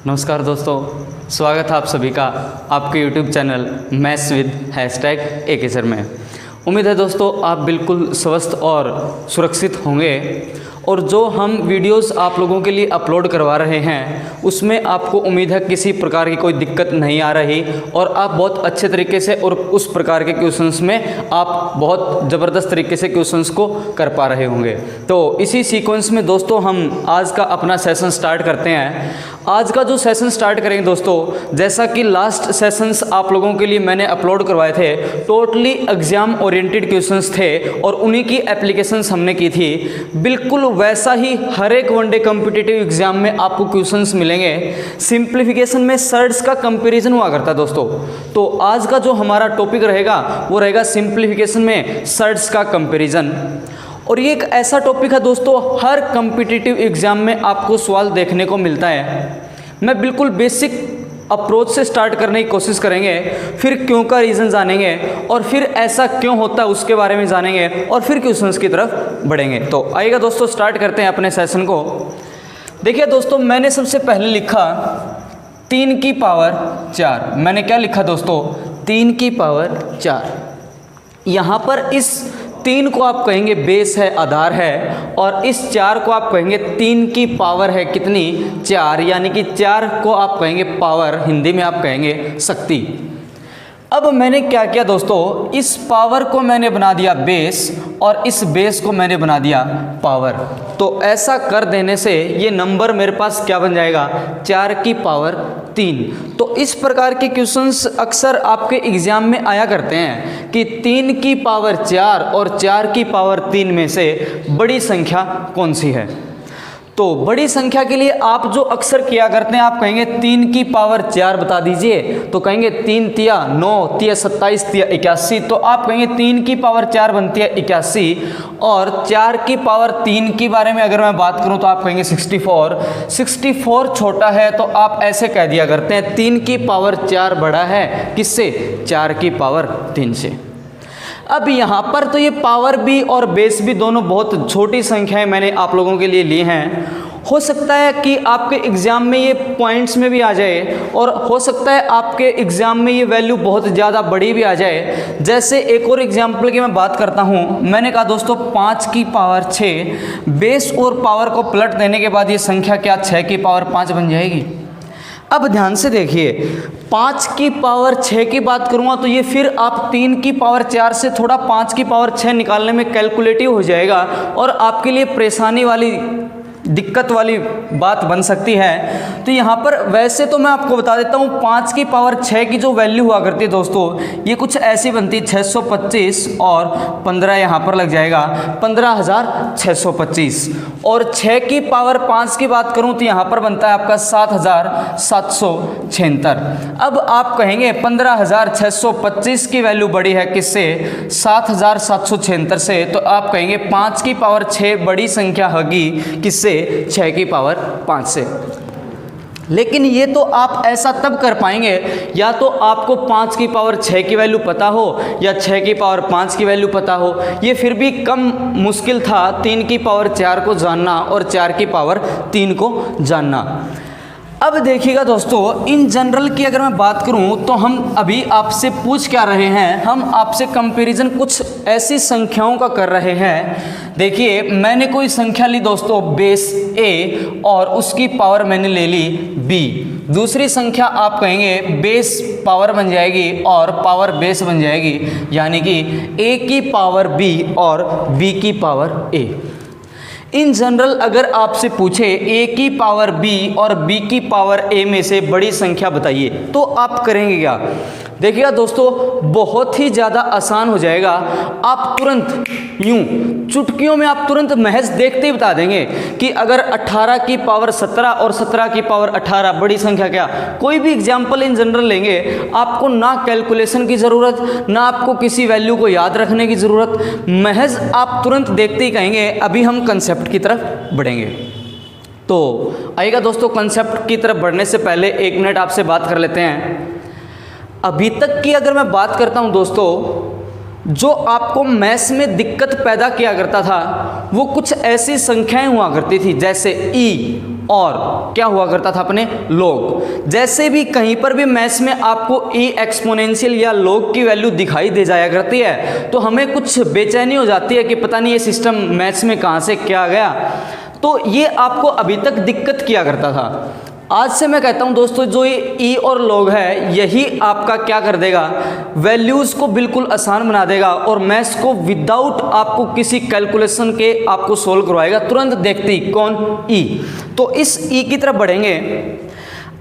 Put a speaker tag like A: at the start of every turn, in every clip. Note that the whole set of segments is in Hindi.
A: नमस्कार दोस्तों, स्वागत है आप सभी का आपके YouTube channel maths with #AK sir में। उम्मीद है दोस्तों आप बिल्कुल स्वस्थ और सुरक्षित होंगे और जो हम वीडियोस आप लोगों के लिए अपलोड करवा रहे हैं उसमें आपको उम्मीद है किसी प्रकार की कोई दिक्कत नहीं आ रही और आप बहुत अच्छे तरीके से और उस प्रकार के क्वेश्चंस में आप बहुत ज़बरदस्त तरीके से क्वेश्चंस को कर पा रहे होंगे। तो इसी सीक्वेंस में दोस्तों हम आज का अपना सेशन स्टार्ट करते हैं। आज का जो सेशन स्टार्ट करेंगे दोस्तों, जैसा कि लास्ट सेशंस आप लोगों के लिए मैंने अपलोड करवाए थे, टोटली एग्जाम ओरिएंटेड क्वेश्चंस थे और उन्हीं की एप्लीकेशंस हमने की थी। बिल्कुल वैसा ही हर एक वनडे कॉम्पिटिटिव एग्जाम में आपको क्वेश्चंस मिलेंगे। सिंप्लीफिकेशन में सर्ड्स का कंपैरिजन हुआ करता है दोस्तों। तो आज का जो हमारा टॉपिक रहेगा वो रहेगा सिंप्लीफिकेशन में सर्ड्स का कंपैरिजन। और ये एक ऐसा टॉपिक है दोस्तों, हर कॉम्पिटिटिव एग्जाम में आपको सवाल देखने को मिलता है। मैं बिल्कुल बेसिक अप्रोच से स्टार्ट करने की कोशिश करेंगे, फिर क्यों का रीज़न जानेंगे और फिर ऐसा क्यों होता है उसके बारे में जानेंगे और फिर क्वेश्चंस की तरफ बढ़ेंगे। तो आइएगा दोस्तों, स्टार्ट करते हैं अपने सेशन को। देखिए दोस्तों, मैंने सबसे पहले लिखा 3 की पावर 4। मैंने क्या लिखा दोस्तों? 3 की पावर 4। यहाँ पर इस 3 को आप कहेंगे बेस है, आधार है, और इस 4 को आप कहेंगे 3 की पावर है कितनी? 4। यानी कि 4 को आप कहेंगे पावर, हिंदी में आप कहेंगे शक्ति। अब मैंने क्या किया दोस्तों, इस पावर को मैंने बना दिया बेस और इस बेस को मैंने बना दिया पावर। तो ऐसा कर देने से ये नंबर मेरे पास क्या बन जाएगा? 4 की पावर 3। तो इस प्रकार के क्वेश्चंस अक्सर आपके एग्जाम में आया करते हैं कि 3 की पावर 4 और 4 की पावर 3 में से बड़ी संख्या कौन सी है? तो बड़ी संख्या के लिए आप जो अक्सर किया करते हैं, आप कहेंगे 3 की पावर 4 बता दीजिए, तो कहेंगे 3 तिया 9, तिया 27, तिया 81। तो आप कहेंगे 3 की पावर 4 बनती है 81 और 4 की पावर 3 के बारे में अगर मैं बात करूं तो आप कहेंगे 64। 64 छोटा है तो आप ऐसे कह दिया करते हैं 3 की पावर 4 बड़ा है किससे? 4 की पावर 3 से। अब यहाँ पर तो ये पावर भी और बेस भी दोनों बहुत छोटी संख्याएं मैंने आप लोगों के लिए ली हैं। हो सकता है कि आपके एग्ज़ाम में ये पॉइंट्स में भी आ जाए और हो सकता है आपके एग्ज़ाम में ये वैल्यू बहुत ज़्यादा बड़ी भी आ जाए। जैसे एक और एग्जाम्पल की मैं बात करता हूँ। मैंने कहा दोस्तों 5 की पावर 6, बेस और पावर को पलट देने के बाद ये संख्या क्या 6 की पावर 5 बन जाएगी? अब ध्यान से देखिए, 5 की पावर 6 की बात करूँगा तो ये फिर आप 3 की पावर 4 से थोड़ा 5 की पावर 6 निकालने में कैलकुलेटिव हो जाएगा और आपके लिए परेशानी वाली, दिक्कत वाली बात बन सकती है। तो यहाँ पर वैसे तो मैं आपको बता देता हूँ 5 की पावर 6 की जो वैल्यू हुआ करती है दोस्तों, ये कुछ ऐसी बनती है 625 और 15 यहाँ पर लग जाएगा 15,625। और 6 की पावर 5 की बात करूँ तो यहाँ पर बनता है आपका 7,776। अब आप कहेंगे 15,625 की वैल्यू बड़ी है किससे? 7,776 से। तो आप कहेंगे 5 की पावर 6 बड़ी संख्या होगी किससे? 6 की पावर 5 से। लेकिन ये तो आप ऐसा तब कर पाएंगे या तो आपको 5 की पावर 6 की वैल्यू पता हो या 6 की पावर 5 की वैल्यू पता हो। ये फिर भी कम मुश्किल था 3 की पावर 4 को जानना और 4 की पावर 3 को जानना। अब देखिएगा दोस्तों, इन जनरल की अगर मैं बात करूं तो हम अभी आपसे पूछ क्या रहे हैं, हम आपसे कंपैरिजन कुछ ऐसी संख्याओं का कर रहे हैं। देखिए, मैंने कोई संख्या ली दोस्तों बेस A और उसकी पावर मैंने ले ली B। दूसरी संख्या आप कहेंगे बेस पावर बन जाएगी और पावर बेस बन जाएगी, यानी कि A की पावर B और B की पावर A। इन जनरल अगर आपसे पूछे A की पावर B और B की पावर A में से बड़ी संख्या बताइए तो आप करेंगे क्या? देखिएगा दोस्तों, बहुत ही ज़्यादा आसान हो जाएगा। आप तुरंत यूं चुटकियों में आप तुरंत महज देखते ही बता देंगे कि अगर 18 की पावर 17 और 17 की पावर 18 बड़ी संख्या क्या? कोई भी एग्जाम्पल इन जनरल लेंगे, आपको ना कैलकुलेशन की ज़रूरत, ना आपको किसी वैल्यू को याद रखने की ज़रूरत, महज आप तुरंत देखते ही कहेंगे। अभी हम कंसेप्ट की तरफ बढ़ेंगे। तो आइएगा दोस्तों, कंसेप्ट की तरफ बढ़ने से पहले 1 मिनट आपसे बात कर लेते हैं। अभी तक की अगर मैं बात करता हूं दोस्तों, जो आपको मैथ्स में दिक्कत पैदा किया करता था वो कुछ ऐसी संख्याएं हुआ करती थी जैसे ई और क्या हुआ करता था अपने log। जैसे भी कहीं पर भी मैथ्स में आपको e एक्सपोनेंशियल या log की वैल्यू दिखाई दे जाया करती है तो हमें कुछ बेचैनी हो जाती है कि पता नहीं ये सिस्टम मैथ्स में कहाँ से क्या गया। तो ये आपको अभी तक दिक्कत किया करता था। आज से मैं कहता हूं दोस्तों, जो ये ई और लॉग है यही आपका क्या कर देगा, वैल्यूज़ को बिल्कुल आसान बना देगा और मैथ्स को विदाउट आपको किसी कैलकुलेशन के आपको सोल्व करवाएगा तुरंत देखते ही। कौन? ई। तो इस ई की तरफ बढ़ेंगे।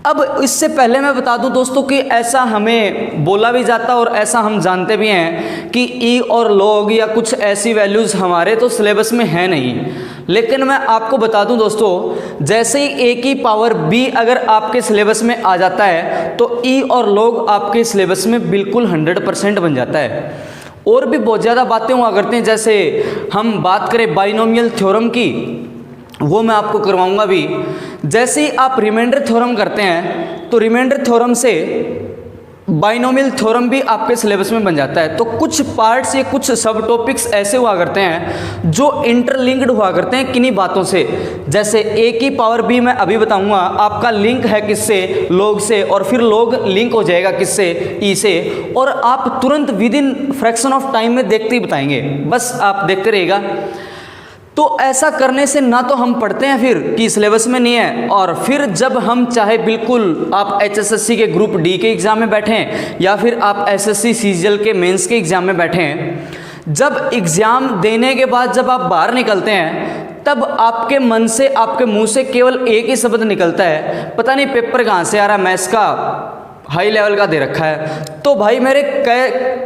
A: अब इससे पहले मैं बता दूं दोस्तों कि ऐसा हमें बोला भी जाता और ऐसा हम जानते भी हैं कि ई और लॉग या कुछ ऐसी वैल्यूज़ हमारे तो सिलेबस में है नहीं। लेकिन मैं आपको बता दूं दोस्तों, जैसे ही ए की पावर बी अगर आपके सिलेबस में आ जाता है तो ई और लॉग आपके सिलेबस में बिल्कुल 100% बन जाता है। और भी बहुत ज़्यादा बातें हुआ करते हैं, जैसे हम बात करें बाइनोमियल थ्योरम की, वो मैं आपको करवाऊंगा भी। जैसे ही आप रिमाइंडर थ्योरम करते हैं तो रिमाइंडर थ्योरम से बाइनोमियल थ्योरम भी आपके सिलेबस में बन जाता है। तो कुछ पार्ट्स या कुछ सब टॉपिक्स ऐसे हुआ करते हैं जो इंटरलिंक्ड हुआ करते हैं किन्हीं बातों से। जैसे ए की पावर बी मैं अभी बताऊंगा, आपका लिंक है किससे? लॉग से, और फिर लॉग लिंक हो जाएगा किससे? ई से, और आप तुरंत with in fraction of time में देखते ही बताएंगे। बस आप देखते रहिएगा। तो ऐसा करने से ना तो हम पढ़ते हैं फिर कि सिलेबस में नहीं है, और फिर जब हम चाहे बिल्कुल आप HSSC के ग्रुप डी के एग्ज़ाम में बैठें या फिर आप SSC CGL के मेंस के एग्ज़ाम में बैठें, जब एग्ज़ाम देने के बाद जब आप बाहर निकलते हैं तब आपके मन से, आपके मुंह से केवल एक ही शब्द निकलता है, पता नहीं पेपर कहाँ से आ रहा है, मैथ्स का हाई लेवल का दे रखा है। तो भाई मेरे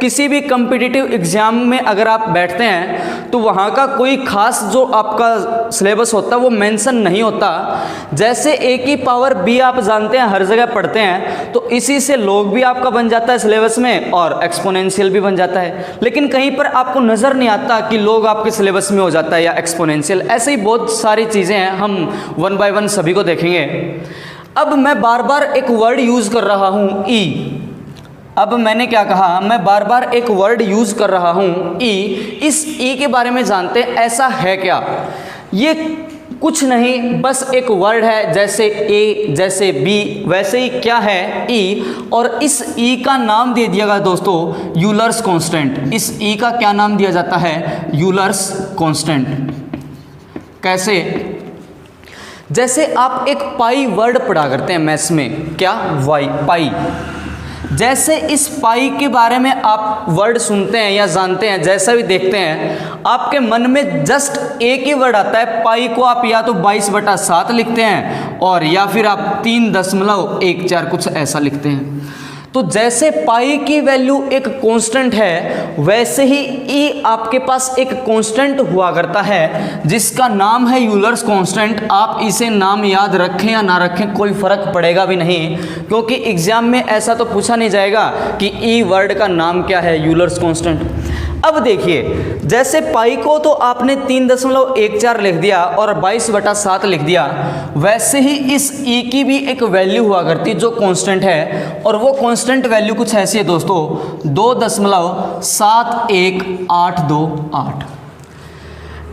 A: किसी भी कम्पिटिटिव एग्ज़ाम में अगर आप बैठते हैं तो वहाँ का कोई खास जो आपका सिलेबस होता है वो मेंशन नहीं होता। जैसे ए की पावर बी आप जानते हैं हर जगह पढ़ते हैं, तो इसी से लॉग भी आपका बन जाता है सिलेबस में और एक्सपोनेंशियल भी बन जाता है। लेकिन कहीं पर आपको नज़र नहीं आता कि लॉग आपके सिलेबस में हो जाता है या एक्सपोनेंशियल। ऐसे ही बहुत सारी चीज़ें हैं, हम वन बाय वन सभी को देखेंगे। अब मैं बार बार एक वर्ड यूज़ कर रहा हूँ ई। अब मैंने क्या कहा, मैं बार बार एक वर्ड यूज़ कर रहा हूँ ई। इस ई के बारे में जानते हैं, ऐसा है क्या? ये कुछ नहीं, बस एक वर्ड है, जैसे ए जैसे बी वैसे ही क्या है ई। और इस ई का नाम दे दिया गया दोस्तों यूलर्स कांस्टेंट। इस ई का क्या नाम दिया जाता है? Euler's constant. कैसे? जैसे आप एक पाई वर्ड पढ़ा करते हैं मैथ्स में, क्या? वाई, पाई। जैसे इस पाई के बारे में आप वर्ड सुनते हैं या जानते हैं, जैसा भी देखते हैं, आपके मन में जस्ट एक ही वर्ड आता है। पाई को आप या तो 22/7 लिखते हैं और या फिर आप 3.14 कुछ ऐसा लिखते हैं। तो जैसे पाई की वैल्यू एक कांस्टेंट है, वैसे ही ई आपके पास एक कांस्टेंट हुआ करता है जिसका नाम है यूलर्स कांस्टेंट। आप इसे नाम याद रखें या ना रखें कोई फ़र्क पड़ेगा भी नहीं, क्योंकि एग्ज़ाम में ऐसा तो पूछा नहीं जाएगा कि ई वर्ड का नाम क्या है, यूलर्स कांस्टेंट। अब देखिए, जैसे पाई को तो आपने 3.14 लिख दिया और 22/7 लिख दिया, वैसे ही इस ई की भी एक वैल्यू हुआ करती है जो कांस्टेंट है, और वो कांस्टेंट वैल्यू कुछ ऐसी है दोस्तों, 2.71828।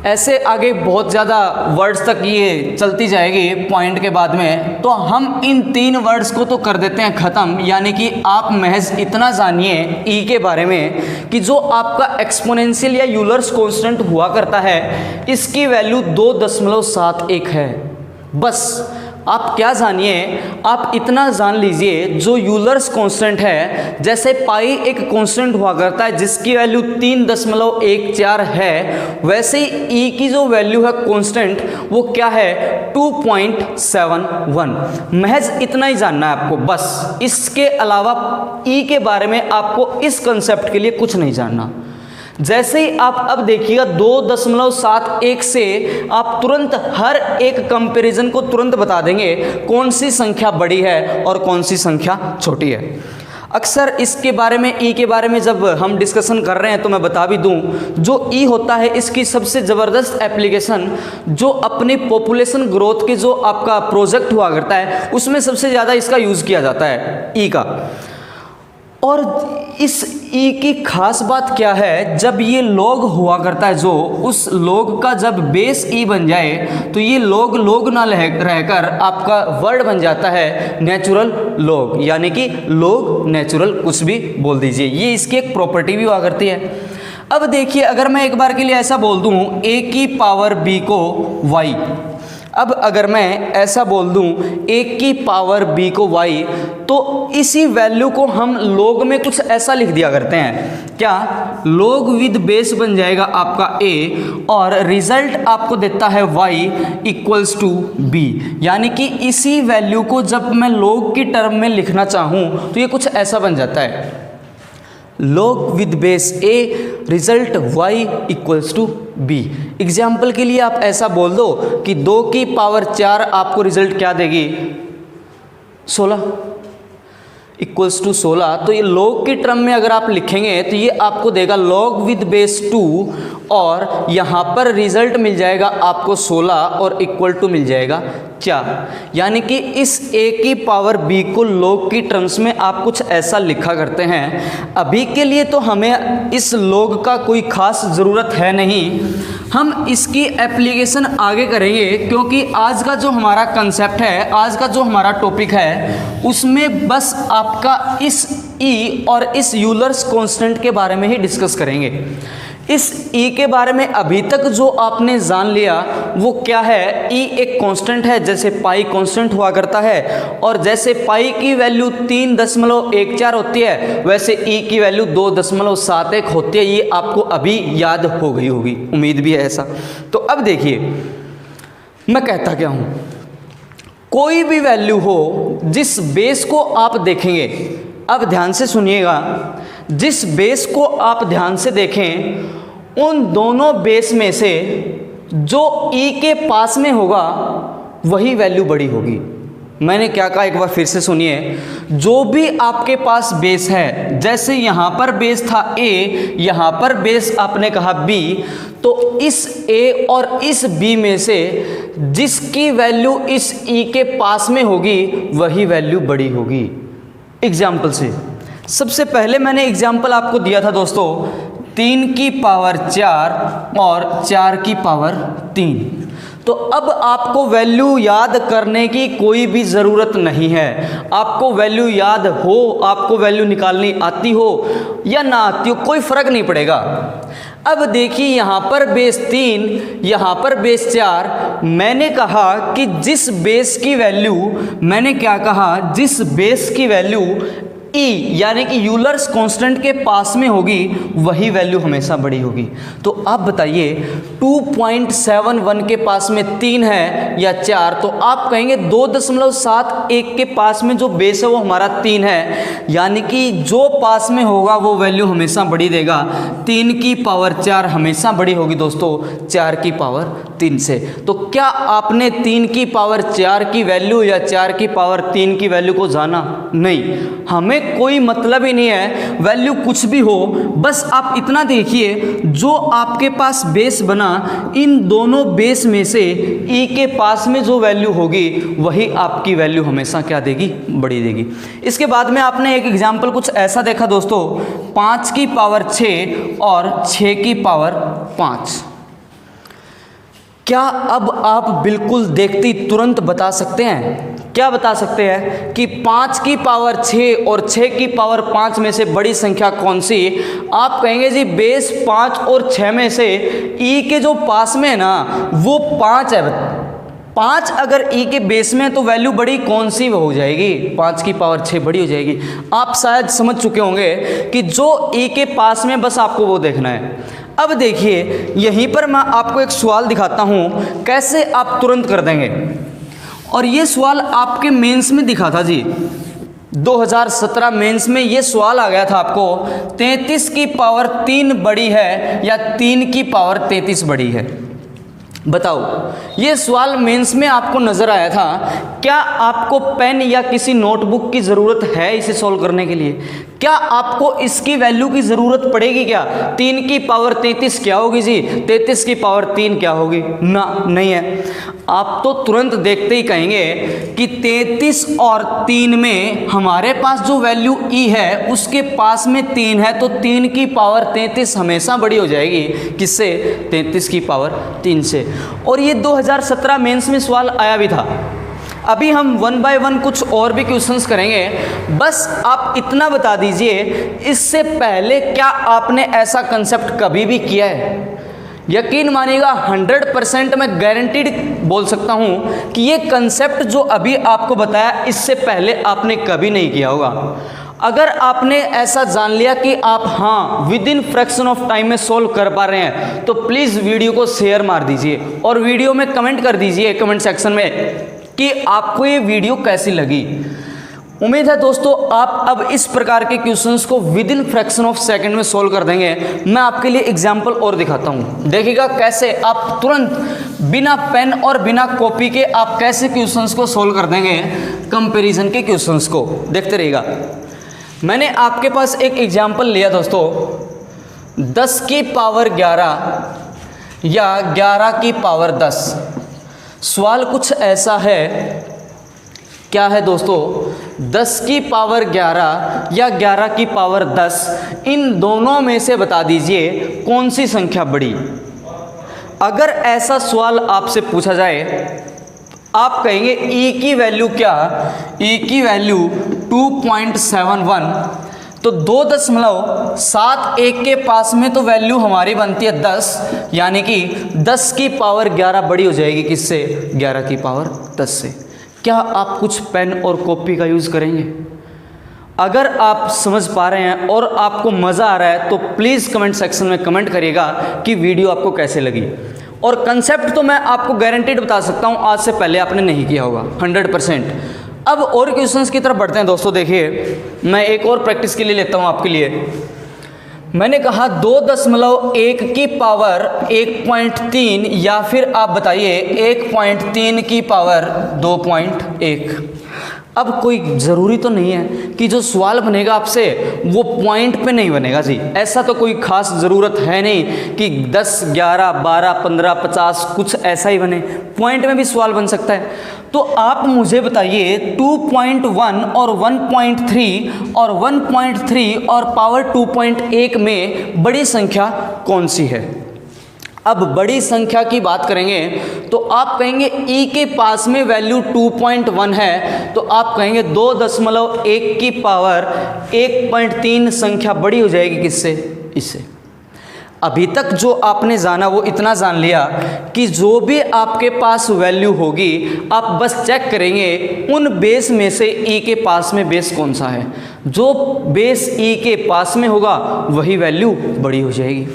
A: ऐसे आगे बहुत ज़्यादा वर्ड्स तक ये चलती जाएगी पॉइंट के बाद में। तो हम इन 3 वर्ड्स को तो कर देते हैं ख़त्म, यानी कि आप महज इतना जानिए ई के बारे में कि जो आपका एक्सपोनेंशियल या यूलर्स कांस्टेंट हुआ करता है, इसकी वैल्यू 2.71 है। बस आप क्या जानिए, आप इतना जान लीजिए, जो यूलर्स कांस्टेंट है, जैसे पाई एक कांस्टेंट हुआ करता है जिसकी वैल्यू 3.14 है, वैसे ही ई की जो वैल्यू है कांस्टेंट वो क्या है? 2.71। महज इतना ही जानना है आपको, बस। इसके अलावा ई के बारे में आपको इस कंसेप्ट के लिए कुछ नहीं जानना। जैसे ही आप अब देखिएगा 2.71 से आप तुरंत हर एक कंपैरिजन को तुरंत बता देंगे कौन सी संख्या बड़ी है और कौन सी संख्या छोटी है। अक्सर इसके बारे में, ई के बारे में जब हम डिस्कशन कर रहे हैं तो मैं बता भी दूं, जो ई होता है इसकी सबसे ज़बरदस्त एप्लीकेशन जो अपनी पॉपुलेशन ग्रोथ के जो आपका प्रोजेक्ट हुआ करता है उसमें सबसे ज़्यादा इसका यूज़ किया जाता है ई का। और इस ई की खास बात क्या है, जब ये लॉग हुआ करता है, जो उस लॉग का जब बेस ई बन जाए तो ये लॉग ना रहकर आपका वर्ड बन जाता है नेचुरल लॉग, यानी कि लॉग नेचुरल कुछ भी बोल दीजिए। ये इसकी एक प्रॉपर्टी भी हुआ करती है। अब देखिए, अगर मैं एक बार के लिए ऐसा बोल दूं a की पावर b को y, अब अगर मैं ऐसा बोल दूं a की पावर b को y, तो इसी वैल्यू को हम log में कुछ ऐसा लिख दिया करते हैं, क्या log विद बेस बन जाएगा आपका a और रिजल्ट आपको देता है y इक्वल्स टू b, यानी कि इसी वैल्यू को जब मैं log की टर्म में लिखना चाहूँ तो ये कुछ ऐसा बन जाता है, log with base a result y equals to b। Example के लिए आप ऐसा बोल दो कि 2 की पावर 4 आपको रिजल्ट क्या देगी, 16 इक्वल्स टू 16। तो ये log की टर्म में अगर आप लिखेंगे तो ये आपको देगा log विद बेस 2 और यहाँ पर रिजल्ट मिल जाएगा आपको 16 और इक्वल टू मिल जाएगा 4, यानी कि इस a की पावर b को log की टर्म्स में आप कुछ ऐसा लिखा करते हैं। अभी के लिए तो हमें इस log का कोई खास ज़रूरत है नहीं, हम इसकी एप्लीकेशन आगे करेंगे, क्योंकि आज का जो हमारा कंसेप्ट है, आज का जो हमारा टॉपिक है, उसमें बस आपका इस e और इस यूलर्स कांस्टेंट के बारे में ही डिस्कस करेंगे। इस e के बारे में अभी तक जो आपने जान लिया वो क्या है, e एक कांस्टेंट है, जैसे पाई कांस्टेंट हुआ करता है, और जैसे पाई की वैल्यू 3.14 होती है, वैसे e की वैल्यू 2.71 होती है। ये आपको अभी याद हो गई होगी, उम्मीद भी है ऐसा। तो अब देखिए मैं कहता क्या हूँ, कोई भी वैल्यू हो जिस बेस को आप देखेंगे, अब ध्यान से सुनिएगा, जिस बेस को आप ध्यान से देखें, उन दोनों बेस में से जो e के पास में होगा वही वैल्यू बड़ी होगी। मैंने क्या कहा, एक बार फिर से सुनिए, जो भी आपके पास बेस है, जैसे यहाँ पर बेस था a, यहाँ पर बेस आपने कहा b, तो इस a और इस b में से जिसकी वैल्यू इस e के पास में होगी वही वैल्यू बड़ी होगी। एग्जाम्पल से सबसे पहले मैंने एग्जाम्पल आपको दिया था दोस्तों, 3 की पावर 4 और 4 की पावर 3। तो अब आपको वैल्यू याद करने की कोई भी ज़रूरत नहीं है, आपको वैल्यू याद हो, आपको वैल्यू निकालनी आती हो या ना आती हो, कोई फ़र्क नहीं पड़ेगा। अब देखिए, यहाँ पर बेस 3, यहाँ पर बेस 4, मैंने कहा कि जिस बेस की वैल्यू, मैंने क्या कहा, जिस बेस की वैल्यू e यानी कि यूलर्स कांस्टेंट के पास में होगी वही वैल्यू हमेशा बड़ी होगी। तो आप बताइए 2.71 के पास में 3 है या 4, तो आप कहेंगे 2.71 के पास में जो बेस है वो हमारा 3 है, यानी कि जो पास में होगा वो वैल्यू हमेशा बड़ी देगा। 3 की पावर 4 हमेशा बड़ी होगी दोस्तों 4 की पावर 3 से। तो क्या आपने 3 की पावर 4 की वैल्यू या 4 की पावर 3 की वैल्यू को जाना? नहीं, हमें कोई मतलब ही नहीं है वैल्यू कुछ भी हो, बस आप इतना देखिए, जो आपके पास बेस बना, इन दोनों बेस में से e के पास में जो वैल्यू होगी वही आपकी वैल्यू हमेशा क्या देगी, बड़ी देगी। इसके बाद में आपने एक एग्जाम्पल कुछ ऐसा देखा दोस्तों, 5 की पावर 6 और 6 की पावर 5। क्या अब आप बिल्कुल देखते ही तुरंत बता सकते हैं, क्या बता सकते हैं कि 5 की पावर 6 और 6 की पावर 5 में से बड़ी संख्या कौन सी? आप कहेंगे जी बेस 5 और 6 में से e के जो पास में है ना वो 5 है। 5 अगर e के बेस में तो वैल्यू बड़ी कौन सी हो जाएगी? 5 की पावर 6 बड़ी हो जाएगी। आप शायद समझ चुके होंगे कि जो e के पास में, बस आपको वो देखना है। अब देखिए, यहीं पर मैं आपको एक सवाल दिखाता हूँ, कैसे आप तुरंत कर देंगे। और ये सवाल आपके मेंस में दिखा था जी, 2017 मेंस में ये सवाल आ गया था आपको, 33 की पावर 3 बड़ी है या 3 की पावर 33 बड़ी है? बताओ, ये सवाल मेंस में आपको नज़र आया था। क्या आपको पेन या किसी नोटबुक की ज़रूरत है इसे सॉल्व करने के लिए? क्या आपको इसकी वैल्यू की ज़रूरत पड़ेगी? क्या 3 की पावर 33 क्या होगी जी? 33 की पावर 3 क्या होगी? ना, नहीं है। आप तो तुरंत देखते ही कहेंगे कि 33 और 3 में हमारे पास जो वैल्यू ई है उसके पास में 3 है, तो 3 की पावर 33 हमेशा बड़ी हो जाएगी किससे? 33 की पावर 3 से। और ये 2017 मेंस में सवाल आया भी था। अभी हम 1 बाय 1 कुछ और भी क्वेश्चंस करेंगे। बस आप इतना बता दीजिए, इससे पहले क्या आपने ऐसा कंसेप्ट कभी भी किया है? यकीन मानिएगा 100% मैं गारंटीड बोल सकता हूं कि ये कंसेप्ट जो अभी आपको बताया इससे पहले आपने कभी नहीं किया होगा। अगर आपने ऐसा जान लिया कि आप हाँ with in fraction of time में सोल्व कर पा रहे हैं, तो प्लीज़ वीडियो को शेयर मार दीजिए और वीडियो में कमेंट कर दीजिए कमेंट सेक्शन में कि आपको ये वीडियो कैसी लगी। उम्मीद है दोस्तों आप अब इस प्रकार के क्वेश्चंस को with in fraction of second में सोल्व कर देंगे। मैं आपके लिए एग्जांपल और दिखाता हूँ, देखिएगा कैसे आप तुरंत बिना पेन और बिना कॉपी के आप कैसे क्वेश्चंस को सोल्व कर देंगे, कंपैरिजन के क्वेश्चंस को। देखते रहिएगा। मैंने आपके पास एक एग्जाम्पल लिया दोस्तों, 10 की पावर 11 या 11 की पावर 10। सवाल कुछ ऐसा है, क्या है दोस्तों? 10 की पावर 11 या 11 की पावर 10, इन दोनों में से बता दीजिए कौन सी संख्या बड़ी। अगर ऐसा सवाल आपसे पूछा जाए, आप कहेंगे ई की वैल्यू क्या? ई की वैल्यू 2.71, तो 2.7 एक के पास में तो वैल्यू हमारी बनती है 10, यानी कि 10 की पावर 11 बड़ी हो जाएगी किससे? 11 की पावर 10 से। क्या आप कुछ पेन और कॉपी का यूज़ करेंगे? अगर आप समझ पा रहे हैं और आपको मज़ा आ रहा है तो प्लीज़ कमेंट सेक्शन में कमेंट करिएगा कि वीडियो आपको कैसे लगी। और कंसेप्ट तो मैं आपको गारंटीड बता सकता हूँ आज से पहले आपने नहीं किया होगा 100%। अब और क्वेश्चंस की तरफ बढ़ते हैं दोस्तों। देखिए, मैं एक और प्रैक्टिस के लिए लेता हूँ आपके लिए। मैंने कहा 2.1 की पावर 1.3 या फिर आप बताइए 1.3 की पावर 2.1। अब कोई ज़रूरी तो नहीं है कि जो सवाल बनेगा आपसे वो पॉइंट पे नहीं बनेगा जी। ऐसा तो कोई ख़ास ज़रूरत है नहीं कि 10, 11, 12, 15, 50 कुछ ऐसा ही बने। पॉइंट में भी सवाल बन सकता है। तो आप मुझे बताइए 2.1 और 1.3 और 1.3 और पावर 2.1 में बड़ी संख्या कौन सी है? अब बड़ी संख्या की बात करेंगे तो आप कहेंगे ई के पास में वैल्यू 2.1 है, तो आप कहेंगे 2.1 की पावर 1.3 संख्या बड़ी हो जाएगी किससे? इससे। अभी तक जो आपने जाना वो इतना जान लिया कि जो भी आपके पास वैल्यू होगी आप बस चेक करेंगे उन बेस में से ई के पास में बेस कौन सा है। जो बेस ई के पास में होगा वही वैल्यू बड़ी हो जाएगी।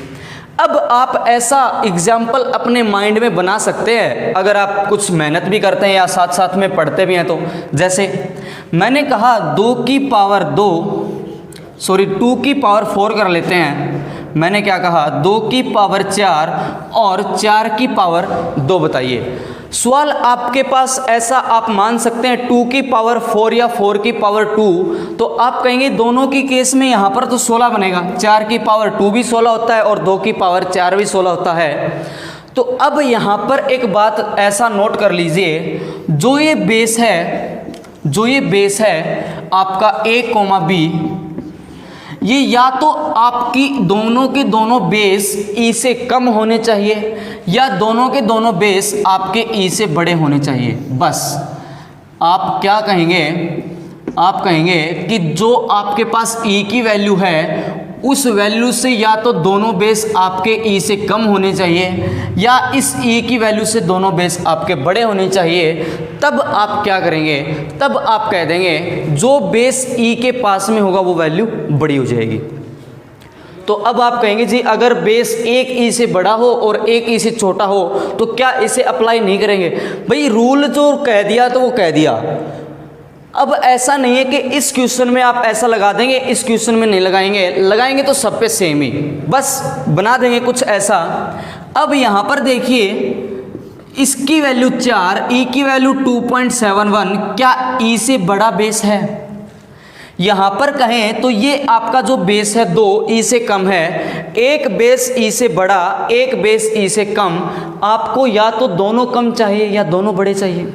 A: अब आप ऐसा एग्जाम्पल अपने माइंड में बना सकते हैं अगर आप कुछ मेहनत भी करते हैं या साथ साथ में पढ़ते भी हैं तो। जैसे मैंने कहा 2 की पावर 4 कर लेते हैं। मैंने क्या कहा? 2 की पावर 4 और 4 की पावर 2 बताइए। सवाल आपके पास ऐसा आप मान सकते हैं 2 की पावर 4 या 4 की पावर 2, तो आप कहेंगे दोनों की केस में यहाँ पर तो 16 बनेगा। 4 की पावर 2 भी 16 होता है और 2 की पावर 4 भी 16 होता है। तो अब यहाँ पर एक बात ऐसा नोट कर लीजिए, जो ये बेस है आपका a, b, ये या तो आपकी दोनों के दोनों बेस ई से कम होने चाहिए या दोनों के दोनों बेस आपके ई से बड़े होने चाहिए। बस आप क्या कहेंगे? आप कहेंगे कि जो आपके पास ई की वैल्यू है उस वैल्यू से या तो दोनों बेस आपके ई से कम होने चाहिए या इस ई की वैल्यू से दोनों बेस आपके बड़े होने चाहिए। तब आप क्या करेंगे? तब आप कह देंगे जो बेस ई के पास में होगा वो वैल्यू बड़ी हो जाएगी। तो अब आप कहेंगे जी अगर बेस एक ई से बड़ा हो और एक ई से छोटा हो तो क्या इसे अप्लाई नहीं करेंगे? भाई रूल जो कह दिया तो वो कह दिया। अब ऐसा नहीं है कि इस क्वेश्चन में आप ऐसा लगा देंगे, इस क्वेश्चन में नहीं लगाएंगे तो सब पे सेम ही बस बना देंगे कुछ ऐसा। अब यहाँ पर देखिए इसकी वैल्यू 4, ई की वैल्यू 2.71, क्या ई से बड़ा बेस है? यहाँ पर कहें तो ये आपका जो बेस है 2 ई से कम है, एक बेस ई से बड़ा, एक बेस ई से कम। आपको या तो दोनों कम चाहिए या दोनों बड़े चाहिए।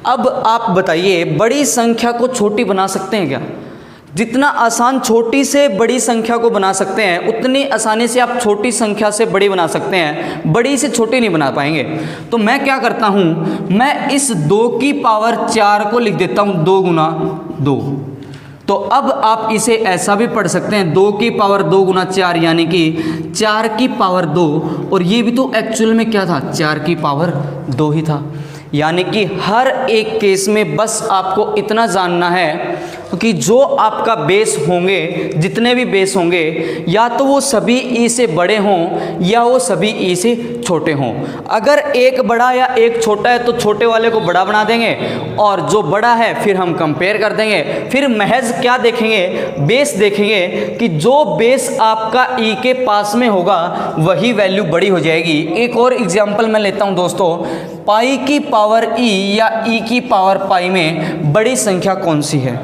A: अब आप बताइए, बड़ी संख्या को छोटी बना सकते हैं क्या? जितना आसान छोटी से बड़ी संख्या को बना सकते हैं, उतनी आसानी से आप छोटी संख्या से बड़ी बना सकते हैं, बड़ी से छोटी नहीं बना पाएंगे। तो मैं क्या करता हूँ, मैं इस 2 की पावर 4 को लिख देता हूँ 2 गुना 2। तो अब आप इसे ऐसा भी पढ़ सकते हैं 2 की पावर 2 गुना 4, यानी कि 4 की पावर 2, और ये भी तो एक्चुअल में क्या था, 4 की पावर 2 ही था। यानी कि हर एक केस में बस आपको इतना जानना है कि जो आपका बेस होंगे, जितने भी बेस होंगे, या तो वो सभी ई से बड़े हों या वो सभी ई से छोटे हों। अगर एक बड़ा या एक छोटा है तो छोटे वाले को बड़ा बना देंगे, और जो बड़ा है फिर हम कंपेयर कर देंगे। फिर महज क्या देखेंगे, बेस देखेंगे कि जो बेस आपका ई के पास में होगा वही वैल्यू बड़ी हो जाएगी। एक और एग्जाम्पल मैं लेता हूँ दोस्तों, पाई की पावर ई या ई की पावर पाई में बड़ी संख्या कौन सी है?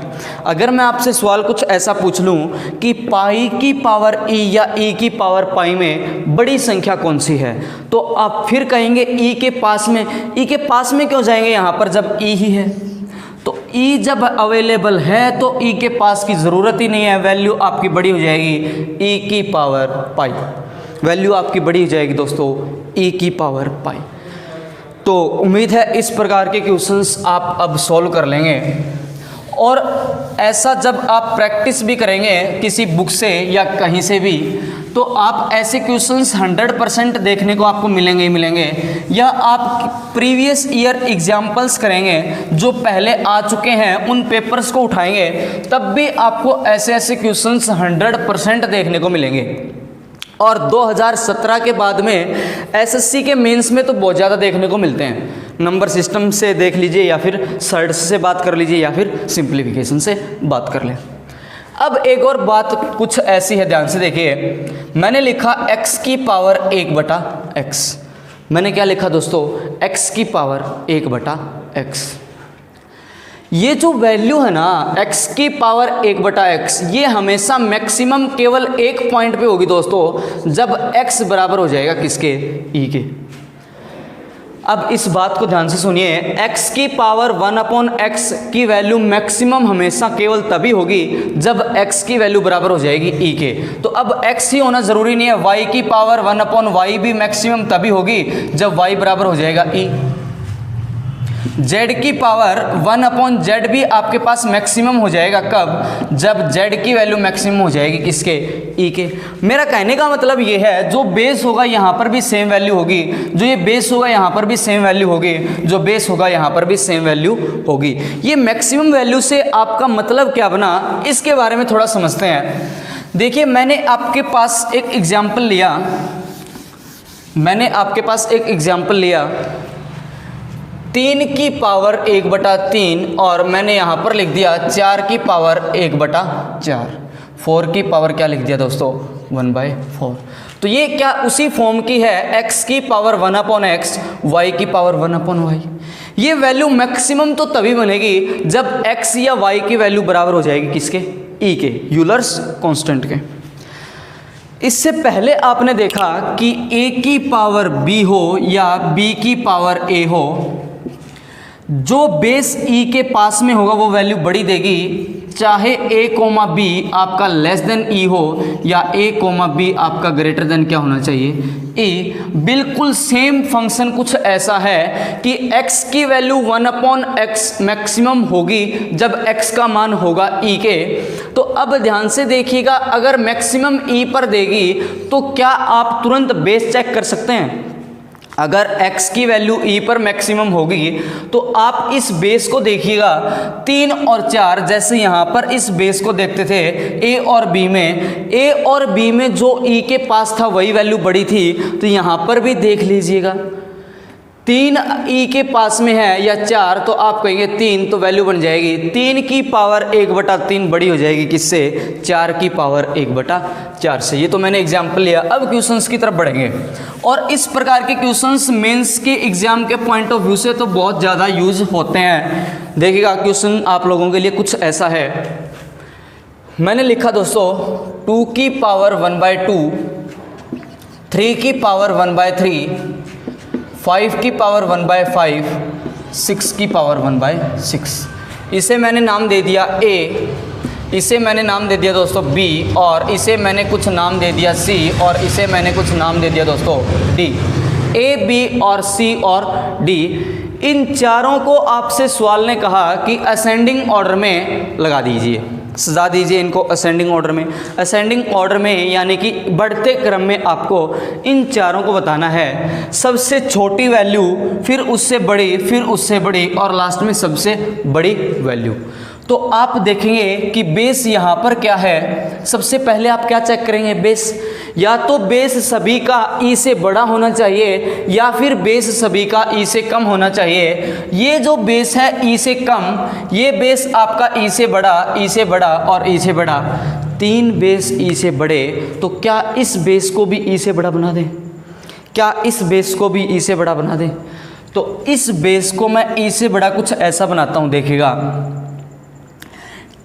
A: अगर मैं आपसे सवाल कुछ ऐसा पूछ लूं कि पाई की पावर ई या ई की पावर पाई में बड़ी संख्या कौन सी है, तो आप फिर कहेंगे ई के पास में। ई के पास में क्यों जाएंगे यहाँ पर जब ई ही है? तो ई जब अवेलेबल है तो ई के पास की ज़रूरत ही नहीं है, वैल्यू आपकी बड़ी हो जाएगी ई की पावर पाई, वैल्यू आपकी बड़ी हो जाएगी दोस्तों ई की पावर पाई। तो उम्मीद है इस प्रकार के क्वेश्चंस आप अब सॉल्व कर लेंगे, और ऐसा जब आप प्रैक्टिस भी करेंगे किसी बुक से या कहीं से भी, तो आप ऐसे क्वेश्चंस 100% देखने को आपको मिलेंगे ही मिलेंगे। या आप प्रीवियस ईयर एग्जाम्पल्स करेंगे जो पहले आ चुके हैं, उन पेपर्स को उठाएंगे, तब भी आपको ऐसे ऐसे क्वेश्चंस 100% देखने को मिलेंगे। और 2017 के बाद में एसएससी के मेंस में तो बहुत ज़्यादा देखने को मिलते हैं। नंबर सिस्टम से देख लीजिए, या फिर सर्च से बात कर लीजिए, या फिर सिंप्लीफिकेशन से बात कर लें। अब एक और बात कुछ ऐसी है, ध्यान से देखिए। मैंने लिखा x की पावर 1/x। मैंने क्या लिखा दोस्तों, x की पावर 1/x। ये जो वैल्यू है ना x की पावर 1/x, ये हमेशा मैक्सिमम केवल एक पॉइंट पे होगी दोस्तों, जब x बराबर हो जाएगा किसके, e के। अब इस बात को ध्यान से सुनिए, x की पावर 1/x की वैल्यू मैक्सिमम हमेशा केवल तभी होगी जब x की वैल्यू बराबर हो जाएगी e के। तो अब x ही होना ज़रूरी नहीं है, y की पावर 1/y भी मैक्सिमम तभी होगी जब y बराबर हो जाएगा e। z की पावर 1/z भी आपके पास मैक्सिमम हो जाएगा कब, जब z की वैल्यू मैक्सिमम हो जाएगी किसके, e के। मेरा कहने का मतलब ये है, जो बेस होगा यहाँ पर भी सेम वैल्यू होगी, जो ये बेस होगा यहाँ पर भी सेम वैल्यू होगी, जो बेस होगा यहाँ पर भी सेम वैल्यू होगी। ये मैक्सिमम वैल्यू से आपका मतलब क्या बना, इसके बारे में थोड़ा समझते हैं। देखिए, मैंने आपके पास एक एग्जाम्पल लिया, 3 की पावर 1/3, और मैंने यहाँ पर लिख दिया 4 की पावर 1/4। 4 की पावर क्या लिख दिया दोस्तों, 1/4। तो ये क्या उसी फॉर्म की है, x की पावर 1/x, y की पावर 1/y। ये वैल्यू मैक्सिमम तो तभी बनेगी जब x या y की वैल्यू बराबर हो जाएगी किसके, e के, यूलर्स कांस्टेंट के। इससे पहले आपने देखा कि a की पावर b हो या b की पावर a हो, जो बेस e के पास में होगा वो वैल्यू बड़ी देगी, चाहे a, b आपका लेस देन e हो या a, b आपका ग्रेटर देन क्या होना चाहिए, e। बिल्कुल सेम फंक्शन कुछ ऐसा है कि x की वैल्यू 1/x मैक्सिमम होगी जब x का मान होगा e के। तो अब ध्यान से देखिएगा, अगर मैक्सिमम e पर देगी तो क्या आप तुरंत बेस चेक कर सकते हैं। अगर x की वैल्यू e पर मैक्सिमम होगी तो आप इस बेस को देखिएगा, 3 और 4, जैसे यहाँ पर इस बेस को देखते थे a और b में जो e के पास था वही वैल्यू बड़ी थी, तो यहाँ पर भी देख लीजिएगा 3 ई के पास में है या 4, तो आप कहेंगे 3, तो वैल्यू बन जाएगी 3 की पावर 1/3 बड़ी हो जाएगी किससे, 4 की पावर 1/4 से। ये तो मैंने एग्जाम्पल लिया। अब क्वेश्चंस की तरफ बढ़ेंगे, और इस प्रकार के क्वेश्चंस मेंस के एग्जाम के पॉइंट ऑफ व्यू से तो बहुत ज़्यादा यूज होते हैं। देखिएगा क्वेश्चन आप लोगों के लिए कुछ ऐसा है, मैंने लिखा दोस्तों 2 की पावर 1/2, 3 की पावर 1/3, 5 की पावर 1/5, 6 की पावर 1/6। इसे मैंने नाम दे दिया A, इसे मैंने नाम दे दिया दोस्तों B, और इसे मैंने कुछ नाम दे दिया C, और इसे मैंने कुछ नाम दे दिया दोस्तों D। A, B और C और D, इन चारों को आपसे सवाल ने कहा कि असेंडिंग ऑर्डर में लगा दीजिए, सजा दीजिए इनको असेंडिंग ऑर्डर में। असेंडिंग ऑर्डर में यानी कि बढ़ते क्रम में आपको इन चारों को बताना है। सबसे छोटी वैल्यू, फिर उससे बड़ी, फिर उससे बड़ी, और लास्ट में सबसे बड़ी वैल्यू। तो आप देखेंगे कि बेस यहाँ पर क्या है। सबसे पहले आप क्या चेक करेंगे, बेस, या तो बेस सभी का ई से बड़ा होना चाहिए, या फिर बेस सभी का ई से कम होना चाहिए। ये जो बेस है ई से कम, ये बेस आपका ई से बड़ा, ई से बड़ा और ई से बड़ा, 3 बेस ई से बड़े। तो क्या इस बेस को भी ई से बड़ा बना दें? क्या इस बेस को भी ई से बड़ा बना दें? तो इस बेस को मैं ई से बड़ा कुछ ऐसा बनाता हूँ, देखिएगा।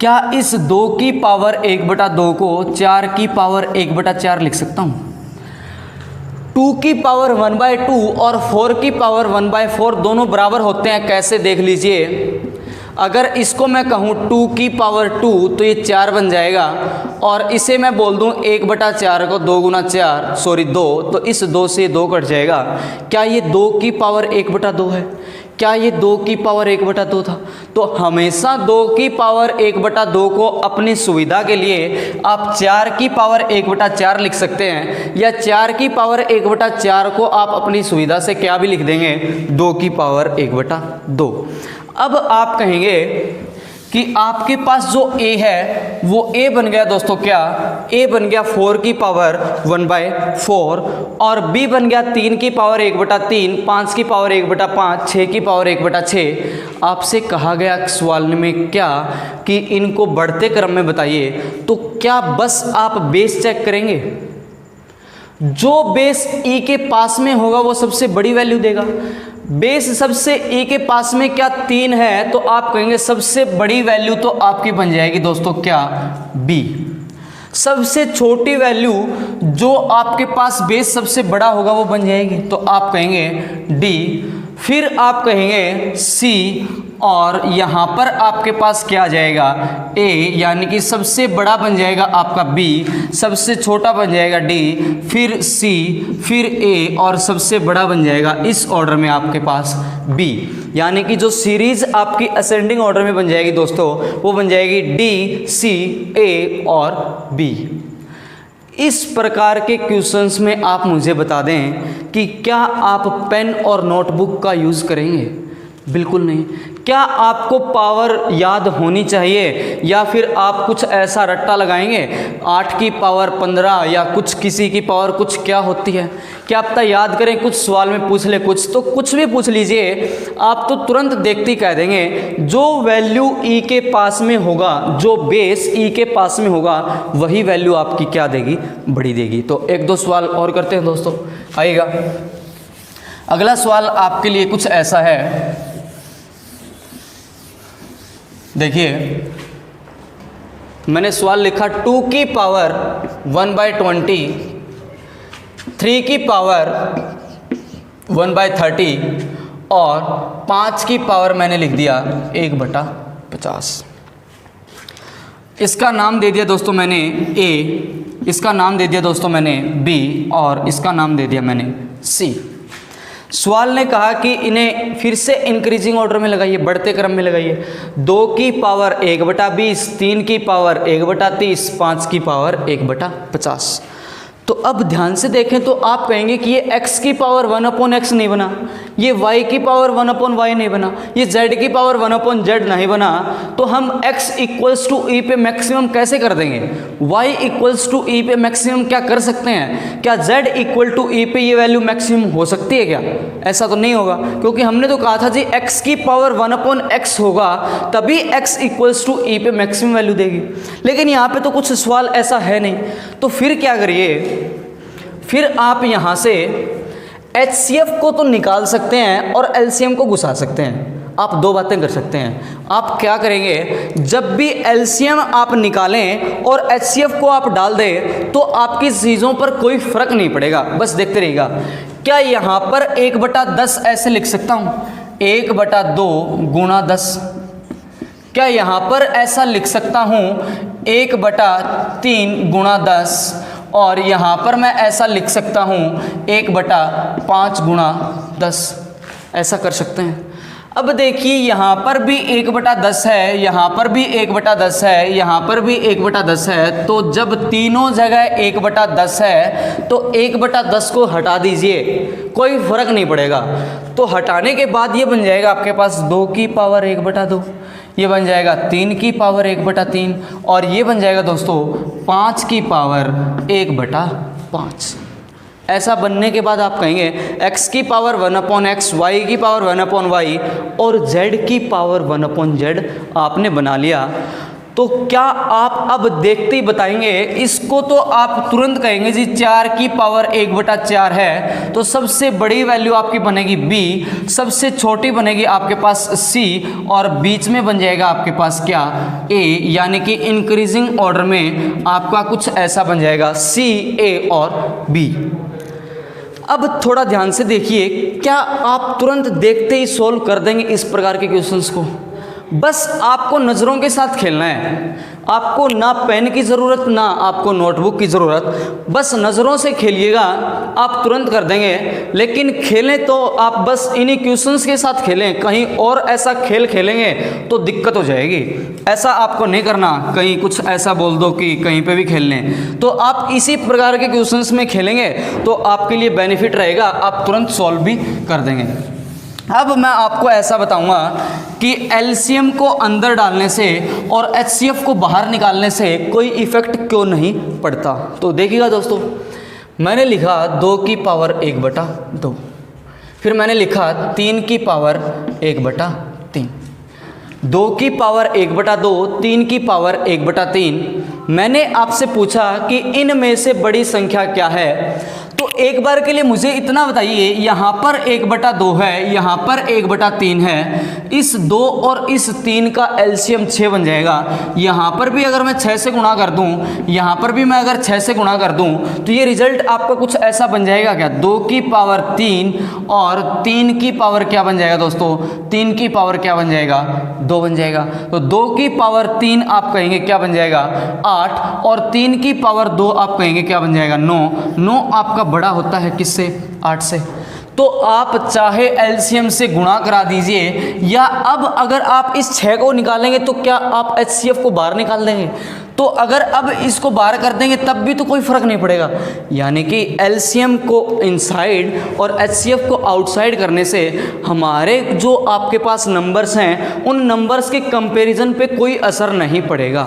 A: क्या इस 2 की पावर 1/2 को 4 की पावर 1/4 लिख सकता हूँ? 2 की पावर 1/2 और 4 की पावर 1/4 दोनों बराबर होते हैं, कैसे देख लीजिए। अगर इसको मैं कहूँ 2 की पावर 2 तो ये 4 बन जाएगा, और इसे मैं बोल दूँ 1/4 को 2 गुना 4 सॉरी 2, तो इस 2 से 2 कट जाएगा। क्या ये 2 की पावर 1/2 है? क्या ये 2 की पावर 1/2 था? तो हमेशा 2 की पावर 1/2 को अपनी सुविधा के लिए आप 4 की पावर 1/4 लिख सकते हैं, या 4 की पावर 1/4 को आप अपनी सुविधा से क्या भी लिख देंगे, 2 की पावर 1/2। अब आप कहेंगे कि आपके पास जो A है वो A बन गया दोस्तों, क्या A बन गया 4 की पावर 1/4, और B बन गया 3 की पावर 1/3, 5 की पावर 1/5, 6 की पावर 1/6। आपसे कहा गया सवाल में क्या कि इनको बढ़ते क्रम में बताइए। तो क्या बस आप बेस चेक करेंगे? जो बेस E के पास में होगा वो सबसे बड़ी वैल्यू देगा। बेस सबसे E के पास में क्या 3 है, तो आप कहेंगे सबसे बड़ी वैल्यू तो आपकी बन जाएगी दोस्तों क्या, B। सबसे छोटी वैल्यू जो आपके पास बेस सबसे बड़ा होगा वो बन जाएगी, तो आप कहेंगे D। फिर आप कहेंगे C, और यहाँ पर आपके पास क्या आ जाएगा, A, यानी कि सबसे बड़ा बन जाएगा आपका B, सबसे छोटा बन जाएगा D, फिर C, फिर A, और सबसे बड़ा बन जाएगा इस ऑर्डर में आपके पास B। यानी कि जो सीरीज आपकी असेंडिंग ऑर्डर में बन जाएगी दोस्तों, वो बन जाएगी D, C, A और B। इस प्रकार के क्वेश्चंस में आप मुझे बता दें कि क्या आप पेन और नोटबुक का यूज़ करेंगे? बिल्कुल नहीं। क्या आपको पावर याद होनी चाहिए, या फिर आप कुछ ऐसा रट्टा लगाएंगे 8 की पावर 15 या कुछ किसी की पावर कुछ क्या होती है, क्या आप याद करें? कुछ सवाल में पूछ ले कुछ, तो कुछ भी पूछ लीजिए, आप तो तुरंत देखते ही कह देंगे। जो वैल्यू E के पास में होगा, जो बेस E के पास में होगा, वही वैल्यू आपकी क्या देगी, बड़ी देगी। तो 1-2 सवाल और करते हैं दोस्तों, आइएगा। अगला सवाल आपके लिए कुछ ऐसा है, देखिए मैंने सवाल लिखा 2 की पावर 1/20, 3 की पावर 1/30 और 5 की पावर मैंने लिख दिया 1/50। इसका नाम दे दिया दोस्तों मैंने A, इसका नाम दे दिया दोस्तों मैंने B, और इसका नाम दे दिया मैंने C। सवाल ने कहा कि इन्हें फिर से इंक्रीजिंग ऑर्डर में लगाइए, बढ़ते क्रम में लगाइए। 2 की पावर 1/20, 3 की पावर 1/30, 5 की पावर 1/50। तो अब ध्यान से देखें तो आप कहेंगे कि ये x की पावर 1/x नहीं बना, ये y की पावर 1/y नहीं बना, ये z की पावर 1/z नहीं बना, तो हम x इक्वल्स टू ई पे मैक्सिमम कैसे कर देंगे, y इक्वल्स टू ई पे मैक्सिमम क्या कर सकते हैं, क्या z इक्वल टू ई पे ये वैल्यू मैक्सिमम हो सकती है क्या? ऐसा तो नहीं होगा, क्योंकि हमने तो कहा था जी x की पावर 1/x होगा तभी x इक्वल्स टू ई पे मैक्सिमम वैल्यू देगी, लेकिन यहाँ पे तो कुछ सवाल ऐसा है नहीं। तो फिर क्या करिए, फिर आप यहाँ से HCF को तो निकाल सकते हैं और LCM को घुसा सकते हैं। आप दो बातें कर सकते हैं। आप क्या करेंगे, जब भी LCM आप निकालें और HCF को आप डाल दें तो आपकी चीज़ों पर कोई फर्क नहीं पड़ेगा, बस देखते रहिएगा। क्या यहाँ पर 1/10 ऐसे लिख सकता हूँ, 1/2 गुणा 10? क्या यहाँ पर ऐसा लिख सकता हूँ 1/3 गुणा 10? और यहाँ पर मैं ऐसा लिख सकता हूँ 1/5 गुणा 10? ऐसा कर सकते हैं। अब देखिए यहाँ पर भी 1/10 है, यहाँ पर भी 1/10 है, यहाँ पर भी 1/10 है, तो जब तीनों जगह 1/10 है तो 1/10 को हटा दीजिए, कोई फर्क नहीं पड़ेगा। तो हटाने के बाद ये बन जाएगा आपके पास 2 की पावर 1/2, ये बन जाएगा 3 की पावर 1/3 और ये बन जाएगा दोस्तों 5 की पावर 1/5। ऐसा बनने के बाद आप कहेंगे x की पावर 1/x, y की पावर 1/y और z की पावर 1/z आपने बना लिया। तो क्या आप अब देखते ही बताएंगे, इसको तो आप तुरंत कहेंगे जी 4 की पावर 1/4 है, तो सबसे बड़ी वैल्यू आपकी बनेगी b, सबसे छोटी बनेगी आपके पास c और बीच में बन जाएगा आपके पास क्या, a, यानी कि इंक्रीजिंग ऑर्डर में आपका कुछ ऐसा बन जाएगा c, a और b। अब थोड़ा ध्यान से देखिए, क्या आप तुरंत देखते ही सोल्व कर देंगे इस प्रकार के क्वेश्चंस को? बस आपको नज़रों के साथ खेलना है, आपको ना पेन की ज़रूरत ना आपको नोटबुक की ज़रूरत, बस नज़रों से खेलिएगा, आप तुरंत कर देंगे। लेकिन खेलें तो आप बस इन्हीं क्वेश्चंस के साथ खेलें, कहीं और ऐसा खेल खेलेंगे तो दिक्कत हो जाएगी। ऐसा आपको नहीं करना, कहीं कुछ ऐसा बोल दो कि कहीं पे भी खेल लें, तो आप इसी प्रकार के क्वेश्चंस में खेलेंगे तो आपके लिए बेनिफिट रहेगा, आप तुरंत सॉल्व भी कर देंगे। अब मैं आपको ऐसा बताऊंगा कि LCM को अंदर डालने से और HCF को बाहर निकालने से कोई इफ़ेक्ट क्यों नहीं पड़ता। तो देखिएगा दोस्तों, मैंने लिखा 2 की पावर 1/2, फिर मैंने लिखा 3 की पावर 1/3, 2 की पावर 1/2, 3 की पावर 1/3। मैंने आपसे पूछा कि इनमें से बड़ी संख्या क्या है, तो एक बार के लिए मुझे इतना बताइए, यहाँ पर 1/2 है, यहाँ पर 1/3 है, इस 2 और इस 3 का LCM 6 बन जाएगा। यहाँ पर भी अगर मैं 6 से गुणा कर दूँ, यहाँ पर भी मैं अगर 6 से गुणा कर दूँ, तो ये रिजल्ट आपका कुछ ऐसा बन जाएगा क्या, 2 की पावर 3 और 3 की पावर क्या बन जाएगा दोस्तों, 3 की पावर क्या बन जाएगा, 2 बन जाएगा। तो 2 की पावर 3 आप कहेंगे क्या बन जाएगा, 8 और 3 की पावर 2 आप कहेंगे क्या बन जाएगा, 9। 9 आपका बड़ा होता है किससे, 8 से। तो आप चाहे LCM से गुणा करा दीजिए, या अब अगर आप इस 6 को निकालेंगे तो क्या आप HCF को बाहर निकाल देंगे, तो अगर अब इसको बाहर कर देंगे तब भी तो कोई फर्क नहीं पड़ेगा। यानी कि LCM को इनसाइड और HCF को आउटसाइड करने से हमारे जो आपके पास नंबर्स हैं उन नंबर्स के कंपैरिजन पे कोई असर नहीं पड़ेगा।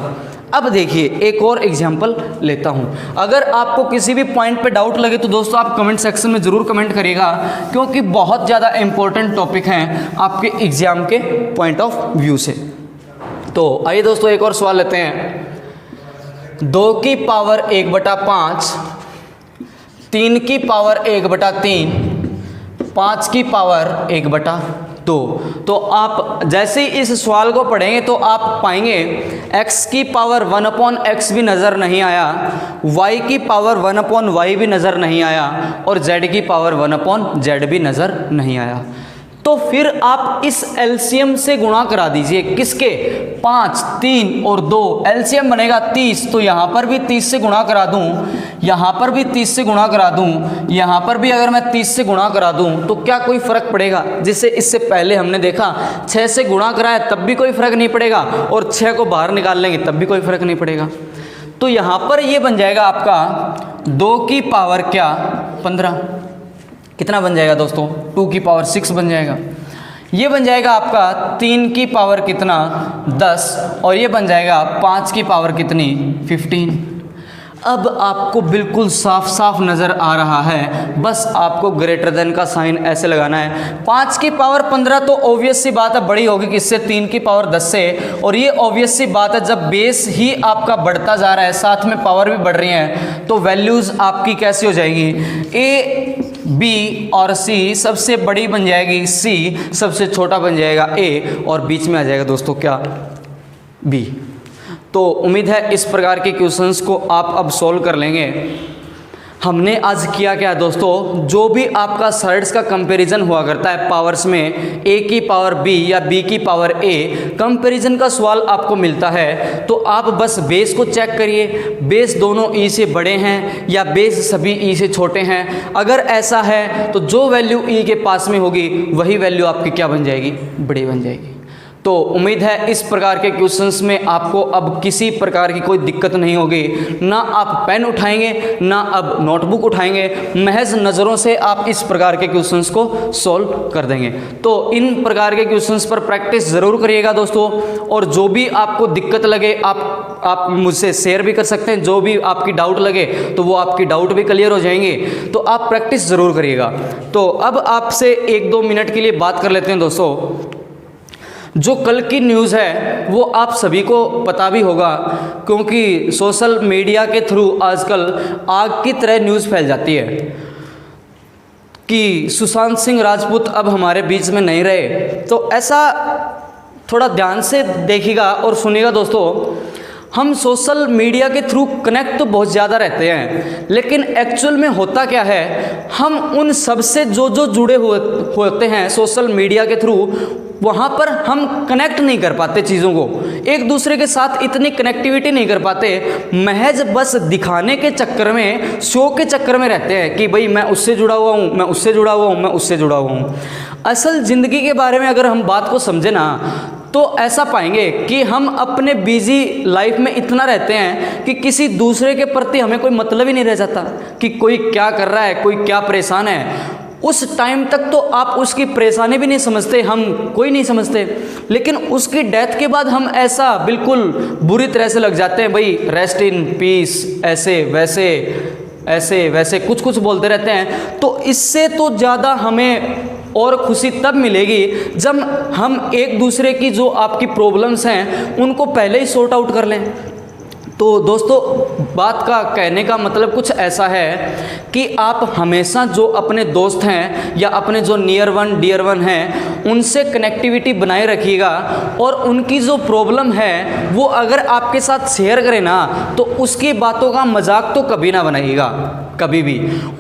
A: अब देखिए एक और एग्जाम्पल लेता हूँ। अगर आपको किसी भी पॉइंट पे डाउट लगे तो दोस्तों आप कमेंट सेक्शन में ज़रूर कमेंट करिएगा, क्योंकि बहुत ज़्यादा इम्पोर्टेंट टॉपिक हैं आपके एग्ज़ाम के पॉइंट ऑफ व्यू से। तो आइए दोस्तों एक और सवाल लेते हैं। 2 की पावर 1/5, 3 की पावर 1/3, 5 की पावर 1/2। तो आप जैसे ही इस सवाल को पढ़ेंगे तो आप पाएंगे x की पावर 1/x भी नज़र नहीं आया, y की पावर 1/y भी नज़र नहीं आया और z की पावर 1/z भी नज़र नहीं आया। तो फिर आप इस LCM से गुणा करा दीजिए, किसके, 5, 3 और 2, LCM बनेगा 30। तो यहाँ पर भी 30 से गुणा करा दूँ, यहाँ पर भी 30 से गुणा करा दूँ, यहाँ पर भी अगर मैं 30 से गुणा करा दूँ तो क्या कोई फ़र्क पड़ेगा? जिससे इससे पहले हमने देखा 6 से गुणा कराया तब भी कोई फ़र्क नहीं पड़ेगा और 6 को बाहर निकाल लेंगे तब भी कोई फ़र्क नहीं पड़ेगा। तो यहाँ पर ये बन जाएगा आपका 2 की पावर क्या 15, कितना बन जाएगा दोस्तों 2 की पावर 6 बन जाएगा। ये बन जाएगा आपका 3 की पावर कितना 10 और ये बन जाएगा 5 की पावर कितनी 15। अब आपको बिल्कुल साफ साफ नज़र आ रहा है, बस आपको ग्रेटर देन का साइन ऐसे लगाना है। 5 की पावर 15 तो ऑब्वियस सी बात है बड़ी होगी किससे 3 की पावर 10 से, और ये ऑब्वियस सी बात है जब बेस ही आपका बढ़ता जा रहा है साथ में पावर भी बढ़ रही है तो वैल्यूज़ आपकी कैसी हो जाएगी, ए बी और सी सबसे बड़ी बन जाएगी सी, सबसे छोटा बन जाएगा ए और बीच में आ जाएगा दोस्तों क्या बी। तो उम्मीद है इस प्रकार के क्वेश्चंस को आप अब सॉल्व कर लेंगे। हमने आज किया क्या दोस्तों, जो भी आपका साइड्स का कंपैरिजन हुआ करता है पावर्स में, ए की पावर बी या बी की पावर ए, कंपैरिजन का सवाल आपको मिलता है तो आप बस बेस को चेक करिए, बेस दोनों ई से बड़े हैं या बेस सभी ई से छोटे हैं। अगर ऐसा है तो जो वैल्यू ई के पास में होगी वही वैल्यू आपकी क्या बन जाएगी, बड़ी बन जाएगी। तो उम्मीद है इस प्रकार के क्वेश्चंस में आपको अब किसी प्रकार की कोई दिक्कत नहीं होगी, ना आप पेन उठाएंगे ना अब नोटबुक उठाएंगे, महज नज़रों से आप इस प्रकार के क्वेश्चंस को सॉल्व कर देंगे। तो इन प्रकार के क्वेश्चंस पर प्रैक्टिस ज़रूर करिएगा दोस्तों, और जो भी आपको दिक्कत लगे आप मुझसे शेयर भी कर सकते हैं, जो भी आपकी डाउट लगे तो वो आपकी डाउट भी क्लियर हो जाएंगे, तो आप प्रैक्टिस ज़रूर करिएगा। तो अब आपसे 1-2 मिनट के लिए बात कर लेते हैं दोस्तों। जो कल की न्यूज़ है वो आप सभी को पता भी होगा, क्योंकि सोशल मीडिया के थ्रू आजकल आग की तरह न्यूज़ फैल जाती है कि सुशांत सिंह राजपूत अब हमारे बीच में नहीं रहे। तो ऐसा थोड़ा ध्यान से देखिएगा और सुनिएगा दोस्तों। हम सोशल मीडिया के थ्रू कनेक्ट तो बहुत ज़्यादा रहते हैं, लेकिन एक्चुअल में होता क्या है, हम उन सब से जो जुड़े होते हैं सोशल मीडिया के थ्रू, वहाँ पर हम कनेक्ट नहीं कर पाते चीज़ों को, एक दूसरे के साथ इतनी कनेक्टिविटी नहीं कर पाते, महज बस दिखाने के चक्कर में, शो के चक्कर में रहते हैं कि भाई मैं उससे जुड़ा हुआ हूँ, मैं उससे जुड़ा हुआ हूँ, मैं उससे जुड़ा हुआ हूँ। असल ज़िंदगी के बारे में अगर हम बात को समझे ना तो ऐसा पाएंगे कि हम अपने बिजी लाइफ में इतना रहते हैं कि किसी दूसरे के प्रति हमें कोई मतलब ही नहीं रह जाता कि कोई क्या कर रहा है, कोई क्या परेशान है। उस टाइम तक तो आप उसकी परेशानी भी नहीं समझते, हम कोई नहीं समझते, लेकिन उसकी डेथ के बाद हम ऐसा बिल्कुल बुरी तरह से लग जाते हैं, भाई रेस्ट इन पीस, ऐसे वैसे ऐसे वैसे कुछ कुछ बोलते रहते हैं। तो इससे तो ज़्यादा हमें और खुशी तब मिलेगी जब हम एक दूसरे की जो आपकी प्रॉब्लम्स हैं उनको पहले ही सॉर्ट आउट कर लें। तो दोस्तों बात का कहने का मतलब कुछ ऐसा है कि आप हमेशा जो अपने दोस्त हैं या अपने जो नियर वन डियर वन हैं उनसे कनेक्टिविटी बनाए रखिएगा, और उनकी जो प्रॉब्लम है वो अगर आपके साथ शेयर करें ना तो उसकी बातों का मजाक तो कभी ना बनाइएगा, कभी भी।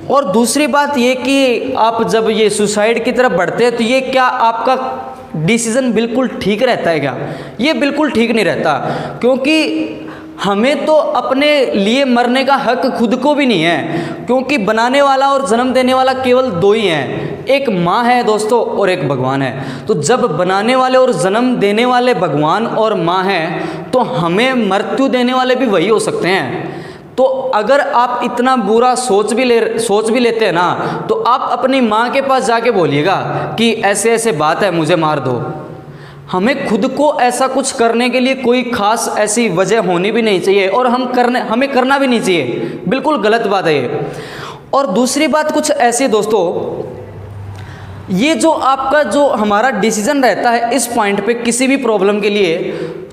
A: और दूसरी बात ये कि आप जब ये सुसाइड की तरफ बढ़ते हैं तो ये क्या आपका डिसीज़न बिल्कुल ठीक रहता है क्या? ये बिल्कुल ठीक नहीं रहता, क्योंकि हमें तो अपने लिए मरने का हक खुद को भी नहीं है, क्योंकि बनाने वाला और जन्म देने वाला केवल दो ही हैं, एक माँ है दोस्तों और एक भगवान है। तो जब बनाने वाले और जन्म देने वाले भगवान और माँ हैं तो हमें मृत्यु देने वाले भी वही हो सकते हैं। तो अगर आप इतना बुरा सोच भी लेते हैं ना तो आप अपनी माँ के पास जाके बोलिएगा कि ऐसे ऐसे बात है, मुझे मार दो। हमें खुद को ऐसा कुछ करने के लिए कोई खास ऐसी वजह होनी भी नहीं चाहिए, और हमें करना भी नहीं चाहिए, बिल्कुल गलत बात है ये। और दूसरी बात कुछ ऐसी दोस्तों, ये जो आपका जो हमारा डिसीजन रहता है इस पॉइंट पे किसी भी प्रॉब्लम के लिए,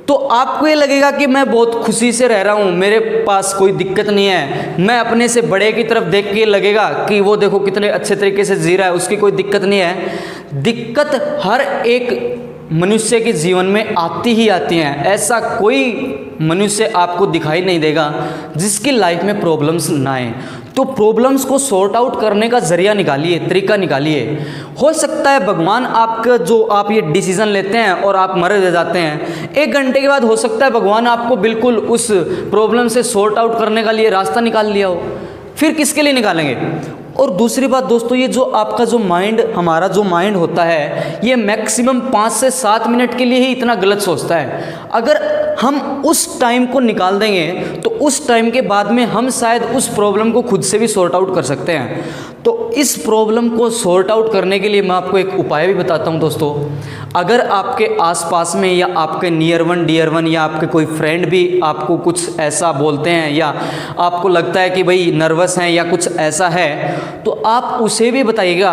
A: तो आपको ये लगेगा कि मैं बहुत खुशी से रह रहा हूँ, मेरे पास कोई दिक्कत नहीं है, मैं अपने से बड़े की तरफ देख के लगेगा कि वो देखो कितने अच्छे तरीके से जी रहा है, उसकी कोई दिक्कत नहीं है। दिक्कत हर एक मनुष्य के जीवन में आती ही आती हैं, ऐसा कोई मनुष्य आपको दिखाई नहीं देगा जिसकी लाइफ में प्रॉब्लम्स ना आए। तो प्रॉब्लम्स को सॉर्ट आउट करने का जरिया निकालिए, तरीका निकालिए। हो सकता है भगवान आपका जो आप ये डिसीज़न लेते हैं और आप मर जाते हैं, 1 घंटे के बाद हो सकता है भगवान आपको बिल्कुल उस प्रॉब्लम से सॉर्ट आउट करने का लिए रास्ता निकाल लिया हो। फिर किसके लिए निकालेंगे? और दूसरी बात दोस्तों, ये जो आपका जो माइंड, हमारा जो माइंड होता है, ये मैक्सिमम 5 से 7 मिनट के लिए ही इतना गलत सोचता है। अगर हम उस टाइम को निकाल देंगे तो उस टाइम के बाद में हम शायद उस प्रॉब्लम को खुद से भी सॉर्ट आउट कर सकते हैं। तो इस प्रॉब्लम को सॉर्ट आउट करने के लिए मैं आपको एक उपाय भी बताता हूं दोस्तों। अगर आपके आसपास में या आपके नियर वन डियर वन या आपके कोई फ्रेंड भी आपको कुछ ऐसा बोलते हैं या आपको लगता है कि भाई नर्वस हैं या कुछ ऐसा है, तो आप उसे भी बताइएगा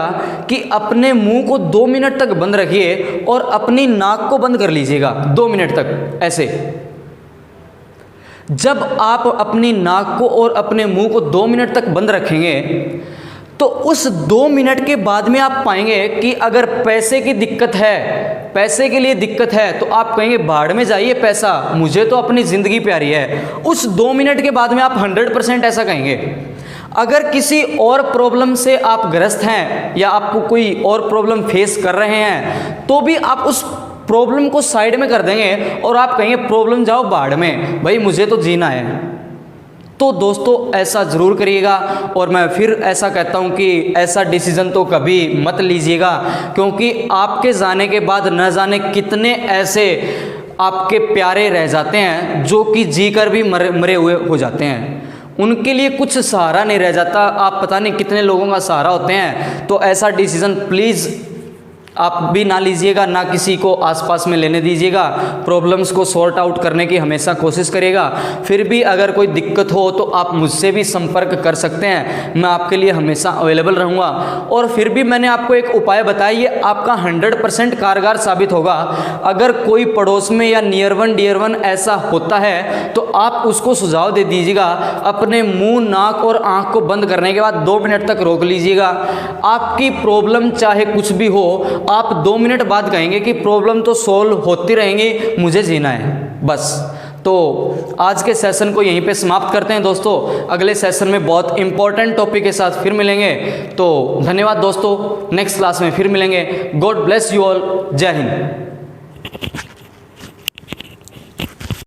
A: कि अपने मुंह को 2 मिनट तक बंद रखिए और अपनी नाक को बंद कर लीजिएगा 2 मिनट तक ऐसे। जब आप अपनी नाक को और अपने मुंह को 2 मिनट तक बंद रखेंगे तो उस 2 मिनट के बाद में आप पाएंगे कि अगर पैसे की दिक्कत है, पैसे के लिए दिक्कत है, तो आप कहेंगे भाड़ में जाइए पैसा, मुझे तो अपनी ज़िंदगी प्यारी है। उस 2 मिनट के बाद में आप 100% ऐसा कहेंगे। अगर किसी और प्रॉब्लम से आप ग्रस्त हैं या आपको कोई और प्रॉब्लम फेस कर रहे हैं तो भी आप उस प्रॉब्लम को साइड में कर देंगे और आप कहेंगे प्रॉब्लम जाओ भाड़ में, भाई मुझे तो जीना है। तो दोस्तों ऐसा ज़रूर करिएगा। और मैं फिर ऐसा कहता हूं कि ऐसा डिसीज़न तो कभी मत लीजिएगा, क्योंकि आपके जाने के बाद न जाने कितने ऐसे आपके प्यारे रह जाते हैं जो कि जी कर भी मरे हुए हो जाते हैं, उनके लिए कुछ सहारा नहीं रह जाता। आप पता नहीं कितने लोगों का सहारा होते हैं। तो ऐसा डिसीज़न प्लीज़ आप भी ना लीजिएगा, ना किसी को आसपास में लेने दीजिएगा। प्रॉब्लम्स को सॉर्ट आउट करने की हमेशा कोशिश करिएगा। फिर भी अगर कोई दिक्कत हो तो आप मुझसे भी संपर्क कर सकते हैं, मैं आपके लिए हमेशा अवेलेबल रहूँगा। और फिर भी मैंने आपको एक उपाय बताया, ये आपका 100% कारगर साबित होगा। अगर कोई पड़ोस में या नियर वन डियर वन ऐसा होता है तो आप उसको सुझाव दे दीजिएगा। अपने मुँह, नाक और आँख को बंद करने के बाद 2 मिनट तक रोक लीजिएगा। आपकी प्रॉब्लम चाहे कुछ भी हो, आप 2 मिनट बाद कहेंगे कि प्रॉब्लम तो सोल्व होती रहेंगी, मुझे जीना है बस। तो आज के सेशन को यहीं पे समाप्त करते हैं दोस्तों। अगले सेशन में बहुत इंपॉर्टेंट टॉपिक के साथ फिर मिलेंगे। तो धन्यवाद दोस्तों, नेक्स्ट क्लास में फिर मिलेंगे। God bless you all. जय हिंद।